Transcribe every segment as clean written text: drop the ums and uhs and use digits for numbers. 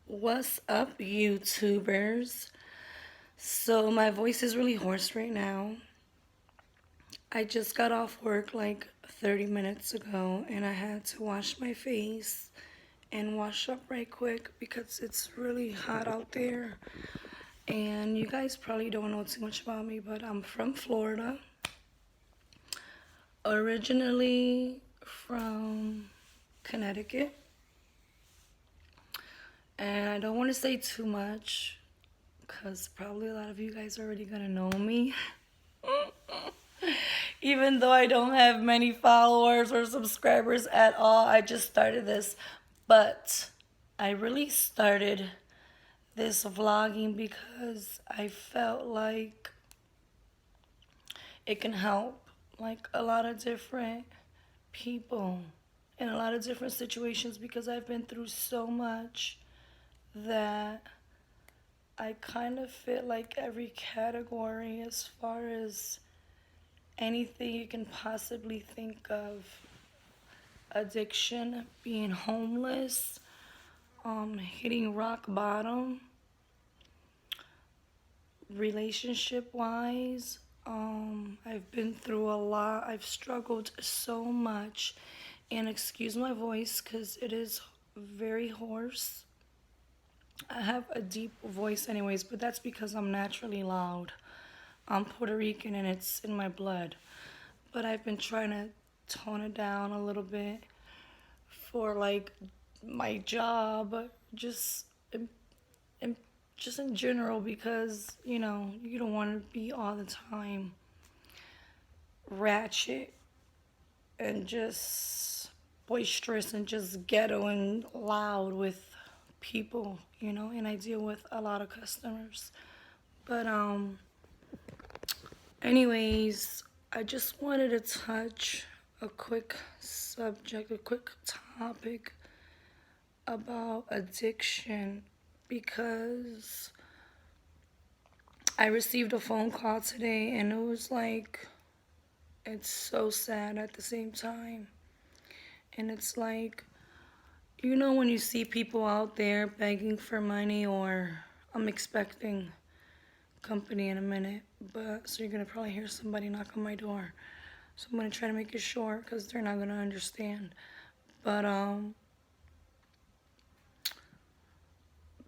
What's up, YouTubers? So, my voice is really hoarse right now. I just got off work like 30 minutes ago and I had to wash my face and wash up right quick because it's really hot out there. And you guys probably don't know too much about me, but I'm from Florida. Originally from Connecticut. And I don't want to say too much because probably a lot of you guys are already gonna know me. Even though I don't have many followers or subscribers at all, I just started this. But I really started this vlogging because I felt like it can help like a lot of different people in a lot of different situations because I've been through so much that I kind of fit like every category as far as anything you can possibly think of. Addiction, being homeless, hitting rock bottom, relationship wise. I've been through a lot. I've struggled so much. And excuse my voice because it is very hoarse. I have a deep voice, anyways, but that's because I'm naturally loud. I'm Puerto Rican and it's in my blood. But I've been trying to tone it down a little bit for like my job, just in, just in general because you don't want to be all the time ratchet and just boisterous and just ghetto and loud with people, and I deal with a lot of customers. But anyways, I just wanted to touch a quick subject, a quick topic about addiction because I received a phone call today and it was like, it's so sad at the same time. And it's like, when you see people out there begging for money, or I'm expecting company in a minute, but so you're gonna probably hear somebody knock on my door. So I'm gonna try to make it short because they're not gonna understand. But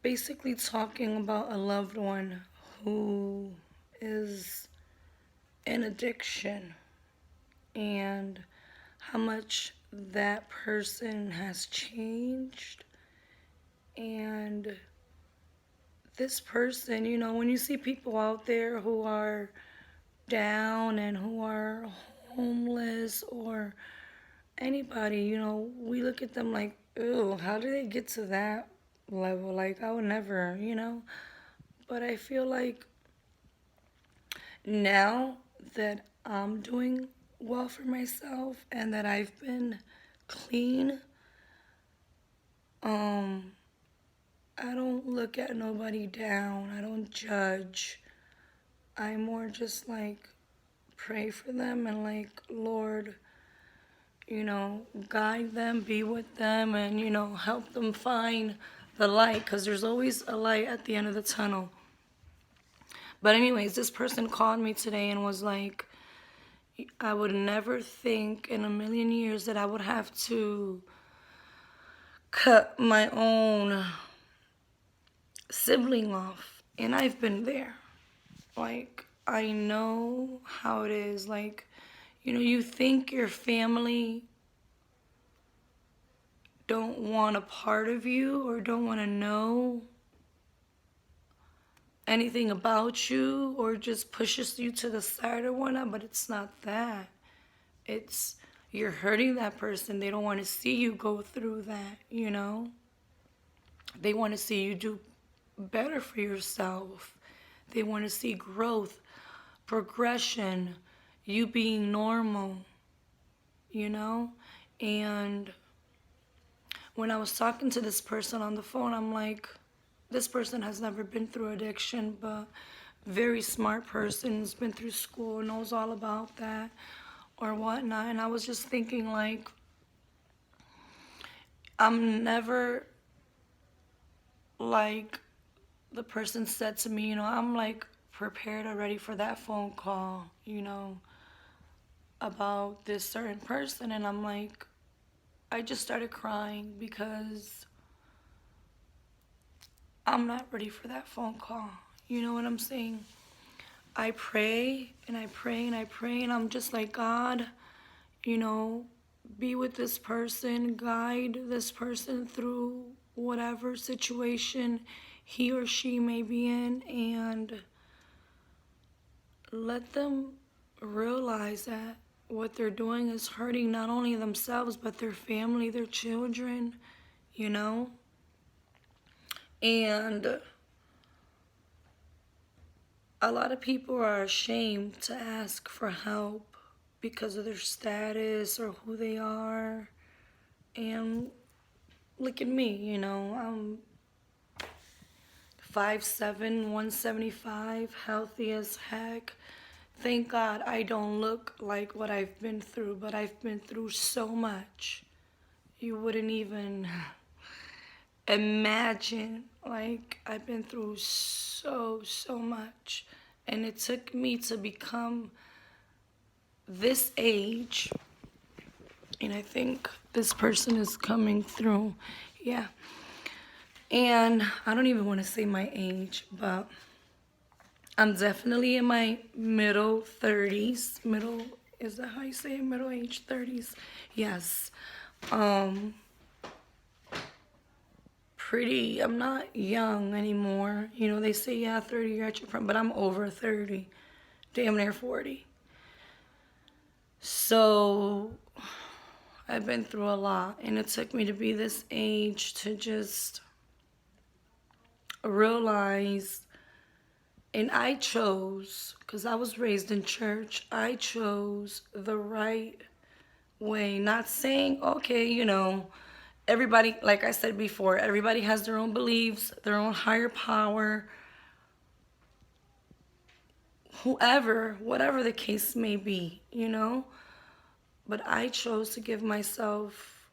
basically talking about a loved one who is in addiction and how much that person has changed. And this person, when you see people out there who are down and who are homeless or anybody, we look at them like, ew, how do they get to that level? Like, I would never. But I feel like now that I'm doing well for myself and that I've been clean, um, I don't look at nobody down. I don't judge. I more just like pray for them and like, Lord, guide them, be with them, and, help them find the light because there's always a light at the end of the tunnel. But, anyways, this person called me today and was like, I would never think in a million years that I would have to cut my own sibling off. And I've been there. Like, I know how it is. Like, you think your family don't want a part of you or don't want to know anything about you or just pushes you to the side or whatnot, but it's not that. It's you're hurting that person. They don't want to see you go through that. They want to see you do better for yourself. They want to see growth, progression, you being normal. And when I was talking to this person on the phone, I'm like, this person has never been through addiction, but very smart person, has been through school, knows all about that or whatnot. And I was just thinking, like, I'm never like the person said to me, I'm like prepared already for that phone call, about this certain person. And I'm like, I just started crying because I'm not ready for that phone call. You know what I'm saying? I pray and I pray and I pray, and I'm just like, God, you know, be with this person, guide this person through whatever situation he or she may be in, and let them realize that what they're doing is hurting not only themselves but their family, their children, you know? And a lot of people are ashamed to ask for help because of their status or who they are. And look at me, I'm 5'7", 175, healthy as heck. Thank God I don't look like what I've been through, but I've been through so much. You wouldn't even imagine. Like, I've been through so much. And it took me to become this age. And I think this person is coming through. Yeah. And I don't even want to say my age, but I'm definitely in my middle 30s. Is that how you say it? Middle age 30s? Yes. I'm not young anymore. They say, yeah, 30, you're at your prime, but I'm over 30. Damn near 40. So I've been through a lot, and it took me to be this age to just realize. And I chose, because I was raised in church, I chose the right way. Not saying, okay, everybody, like I said before, everybody has their own beliefs, their own higher power, whatever the case may be, But I chose to give myself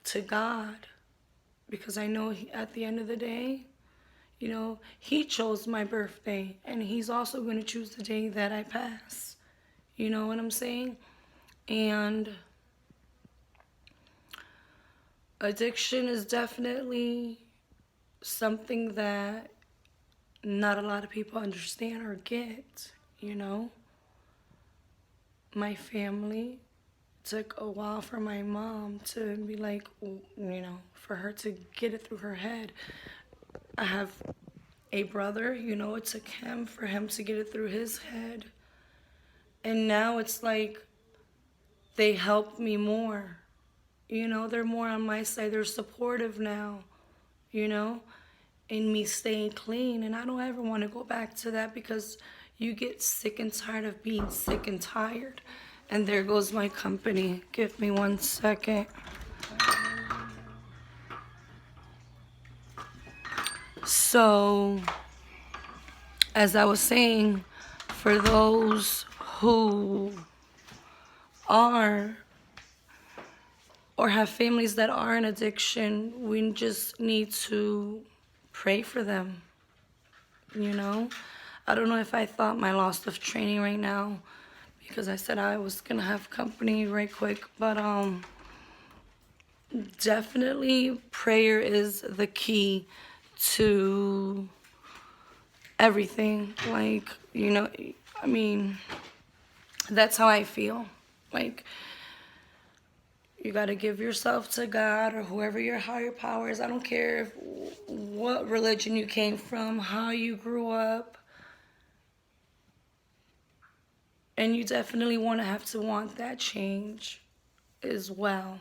to God because I know at the end of the day, he chose my birthday, and he's also going to choose the day that I pass. You know what I'm saying? And addiction is definitely something that not a lot of people understand or get, My family took a while for my mom to be like, for her to get it through her head. I have a brother, it took him for him to get it through his head. And now it's like they help me more. They're more on my side. They're supportive now, in me staying clean. And I don't ever want to go back to that because you get sick and tired of being sick and tired. And there goes my company. Give me 1 second. So, as I was saying, for those who are or have families that are in addiction, we just need to pray for them, I don't know if I thought my loss of training right now because I said I was going to have company right quick, but definitely prayer is the key to everything. Like, that's how I feel. Like, you got to give yourself to God or whoever your higher power is. I don't care what religion you came from, how you grew up. And you definitely have to want that change as well,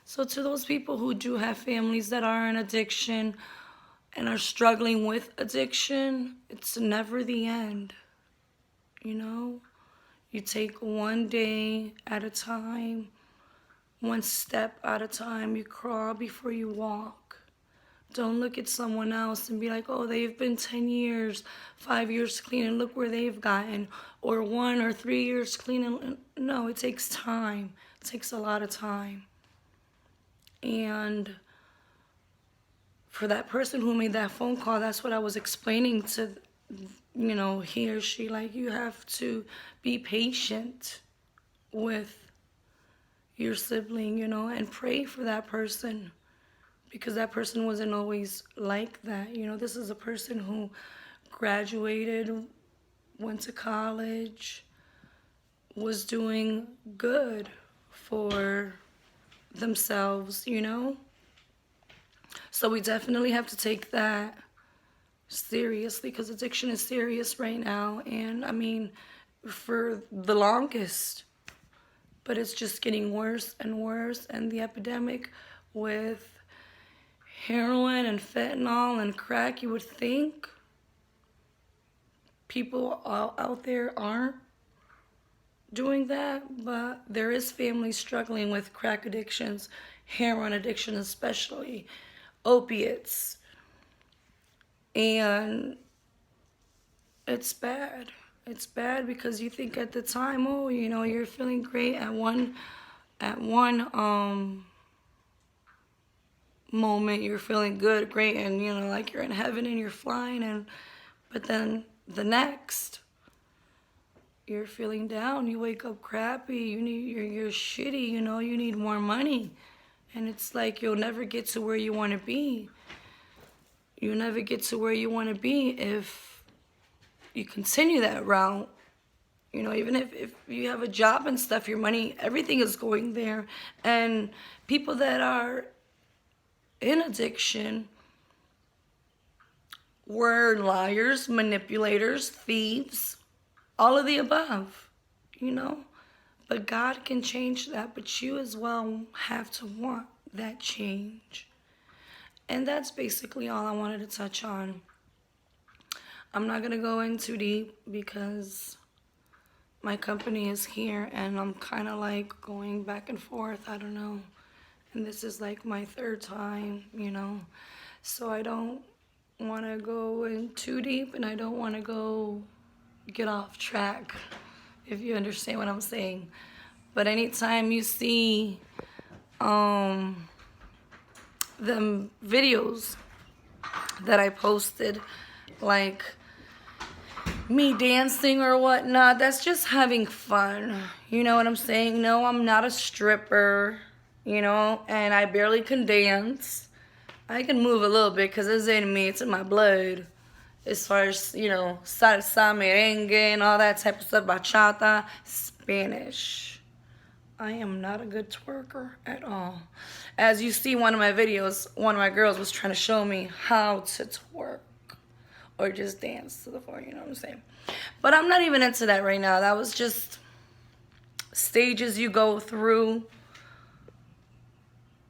So to those people who do have families that are in addiction and are struggling with addiction, it's never the end, You take one day at a time, one step at a time. You crawl before you walk. Don't look at someone else and be like, oh, they've been 10 years, 5 years clean, and look where they've gotten. Or 1 or 3 years clean. And no, it takes time. It takes a lot of time. And for that person who made that phone call, that's what I was explaining to, he or she. Like, you have to be patient with your sibling, and pray for that person, because that person wasn't always like that. This is a person who graduated, went to college, was doing good for themselves. So we definitely have to take that seriously, because addiction is serious right now. And I mean, for the longest, but it's just getting worse and worse. And the epidemic with heroin and fentanyl and crack, you would think people out there aren't doing that, but there is families struggling with crack addictions, heroin addiction especially, opiates, and it's bad. It's bad because you think at the time, oh, you're feeling great at one moment, you're feeling good, great, and like you're in heaven and you're flying, but then the next, you're feeling down, you wake up crappy, you're shitty, you need more money. And it's like you'll never get to where you want to be. You'll never get to where you want to be if you continue that route. Even if you have a job and stuff, your money, everything is going there. And people that are in addiction were liars, manipulators, thieves, all of the above, But God can change that, but you as well have to want that change. And that's basically all I wanted to touch on. I'm not going to go in too deep because my company is here and I'm kind of like going back and forth. I don't know. And this is like my third time, So I don't want to go in too deep, and I don't want to get off track, if you understand what I'm saying. But anytime you see them videos that I posted, like me dancing or whatnot, that's just having fun. You know what I'm saying? No, I'm not a stripper, and I barely can dance. I can move a little bit because it's in me, it's in my blood. As far as, salsa, merengue, and all that type of stuff, bachata, Spanish. I am not a good twerker at all. As you see one of my videos, one of my girls was trying to show me how to twerk or just dance to the floor, you know what I'm saying? But I'm not even into that right now. That was just stages you go through.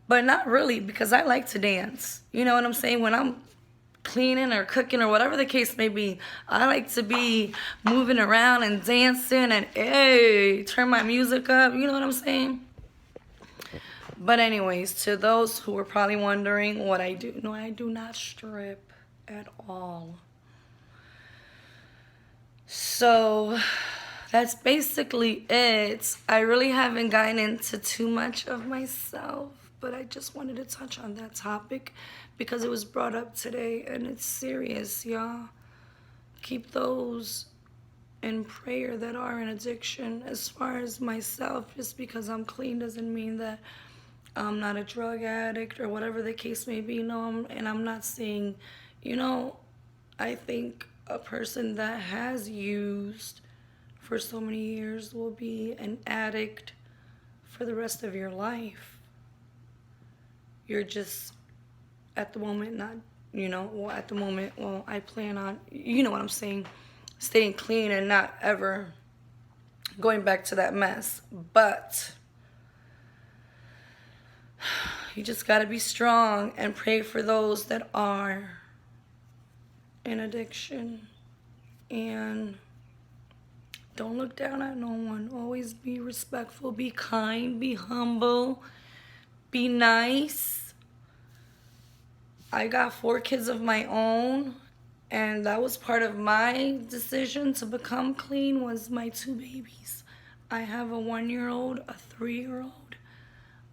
But not really, because I like to dance. You know what I'm saying? When I'm cleaning or cooking or whatever the case may be, I like to be moving around and dancing and, hey, turn my music up. You know what I'm saying? But anyways, to those who are probably wondering what I do, no, I do not strip at all. So that's basically it. I really haven't gotten into too much of myself, but I just wanted to touch on that topic because it was brought up today and it's serious, y'all. Keep those in prayer that are in addiction. As far as myself, just because I'm clean doesn't mean that I'm not a drug addict or whatever the case may be. No, I'm not saying, I think a person that has used for so many years will be an addict for the rest of your life. You're just at the moment not, I plan on, you know what I'm saying, staying clean and not ever going back to that mess. But you just got to be strong and pray for those that are in addiction. And don't look down at no one. Always be respectful, be kind, be humble, be nice. I got 4 kids of my own, and that was part of my decision to become clean was my 2 babies. I have a 1-year-old, a 3-year-old,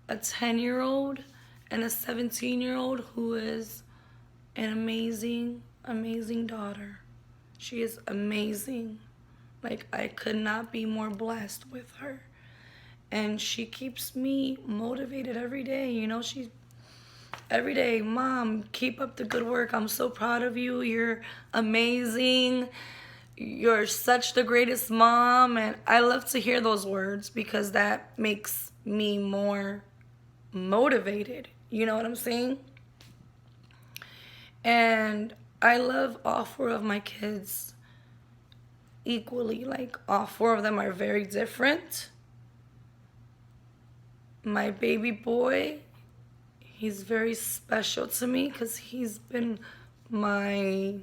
a 10-year-old, and a 17-year-old who is an amazing, amazing daughter. She is amazing. Like, I could not be more blessed with her. And she keeps me motivated every day. You know, she every day, Mom, keep up the good work. I'm so proud of you. You're amazing. You're such the greatest mom. And I love to hear those words because that makes me more motivated. You know what I'm saying? And I love all four of my kids equally. Like, all four of them are very different. My baby boy, he's very special to me because he's been the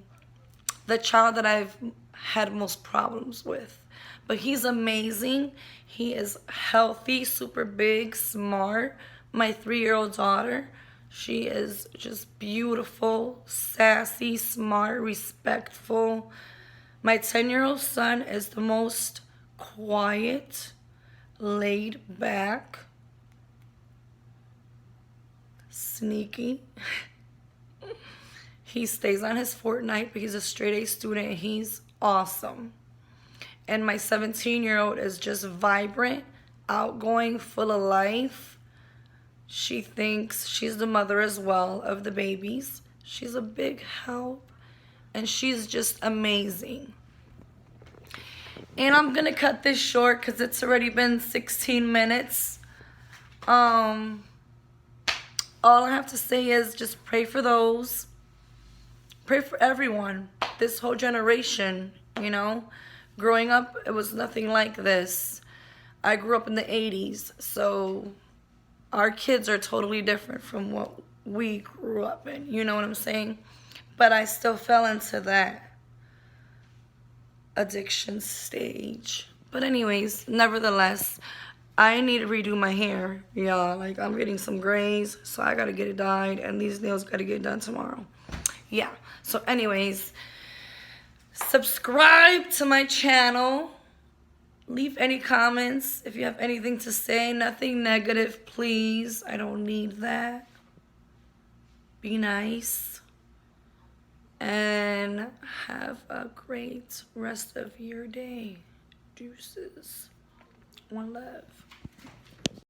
child that I've had most problems with. But he's amazing. He is healthy, super big, smart. My 3-year-old daughter, she is just beautiful, sassy, smart, respectful. My 10-year-old son is the most quiet, laid back, sneaky. He stays on his Fortnite, but he's a straight A student. He's awesome. And my 17-year-old is just vibrant, outgoing, full of life. She thinks she's the mother as well of the babies. She's a big help. And she's just amazing. And I'm going to cut this short because it's already been 16 minutes. All I have to say is just pray for those. Pray for everyone. This whole generation, you know. Growing up, it was nothing like this. I grew up in the 80s, so our kids are totally different from what we grew up in. You know what I'm saying? But I still fell into that addiction stage. But anyways, nevertheless, I need to redo my hair, y'all. Like, I'm getting some grays, so I gotta get it dyed, and these nails gotta get done tomorrow. Yeah, so anyways, subscribe to my channel. Leave any comments if you have anything to say. Nothing negative, please. I don't need that. Be nice. And have a great rest of your day. Deuces. One love.